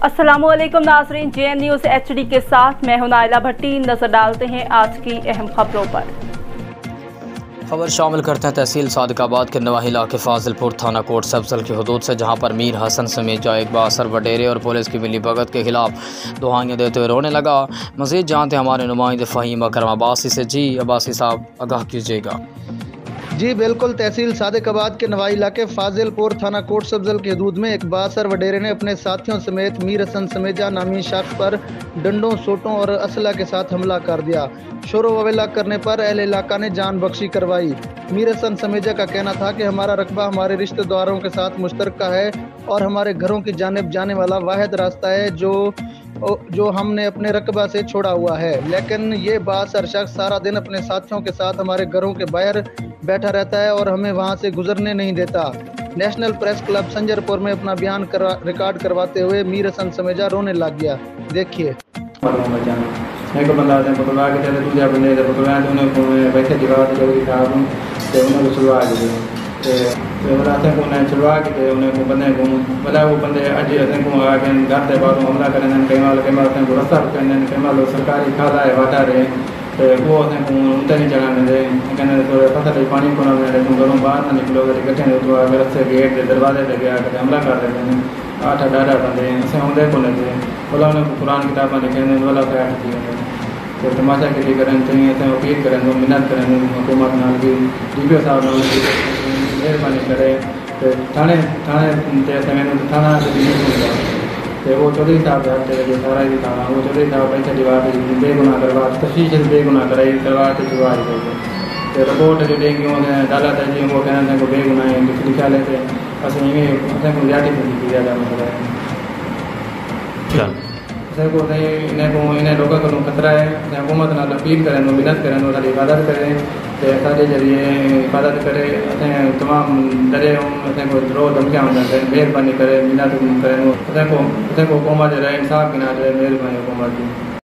अस्सलामुअलैकुम नाज़रीन, JN news HD के साथ मैं हूं नाइला भट्टी। नजर डालते हैं आज की अहम खबरों पर। खबर शामिल करते हैं तहसील सादिकाबाद के नवाही इलाके फाजिलपुर थाना कोट सब्जल की हदूद से, जहां पर मीर हसन समेत जाएक बासर वडेरे और पुलिस की मिली भगत के खिलाफ दुहाइयाँ देते हुए रोने लगा। मज़ीद जानते हमारे नुमाइंदे फ़हीम अकरम अब्बासी से। जी अब्बासी साहब, आगाह कीजिएगा। जी बिल्कुल, तहसील सादिकाबाद के नवाई इलाके फाजिलपुर थाना कोट सब्जल की हदूद में एक बासर वडेरे ने अपने साथियों समेत मीर हसन समेजा नामी शख्स पर डंडों, सोटों और असला के साथ हमला कर दिया। शोर ववेला करने पर अहले इलाका ने जान बख्शी करवाई। मीर हसन समेजा का कहना था कि हमारा रकबा हमारे रिश्तेदारों के साथ मुश्तरका है और हमारे घरों की जानिब जाने वाला वाहिद रास्ता है जो हमने अपने रकबा से छोड़ा हुआ है। लेकिन ये बासर शख्स सारा दिन अपने साथियों के साथ हमारे घरों के बाहर बैठा रहता है और हमें वहां से गुजरने नहीं देता। नेशनल प्रेस क्लब संजरपुर में अपना बयान रिकॉर्ड करवाते हुए मीर हसन समेजा रोने लग गया। देखिए। एक बंदा पकड़ा के चले दूसरे बंदे पकड़ा तो उन्हें वैसे दिखा उन्हें छुड़वा के असें को छुड़वा के उन्हें बंदे को भला वो बंदे अॼु असें को आके घर ते ॿाहिरों हमला करनि, कंहिं महिल असें को रस्ता रुकनि, कंहिं महिल सरकारी खाधा आहे वाटा रहे तो वो असें को उते नहीं चढ़ाने दे, कहने थोड़े फसल पानी को ना मिले, तुम घरों बाहर ना निकलो, कभी कटे तो अगर रस्ते गेट के दरवाजे पे गया कभी हमला कर देते हैं। 8 ॾाढा बंदे असें आਉਂਦੇ को नहीं थे बोला उन्हें कुरान किताबा लिखे वाला क्या थी तो तमाशा के लिए करें चाहिए असें अपील करें मिन्नत करें हुकूमत नाल भी DPO साहब नाल मेहरबानी करे तो थाने ते असें वेंदो थाना तो वो चौधरी साहब जो सारा ही थाना वो चौधरी साहब पैसा दीवार बेगुनाह करवा तफ्तीश बेगुनाह कराई करवा के दीवार तो रिपोर्ट जो देंगे अदालत है जी वो कहना को बेगुनाह है कुछ लिखा लेते असें असें को ज्यादा ज़्यादा मसला है को इन्हें रोका करूँ खतरा है। हुकूमत नाल अपील करें मिन्नत करें सारी हिफाजत करें तो सारे जरिए हिफाजत करे असें तमाम डरे असें को रो धमकियाँ मेहरबानी करे मिन्नत करें असें को हुकूमत जो है इंसाफ की ना जो है मेहरबानी हुकूमत की।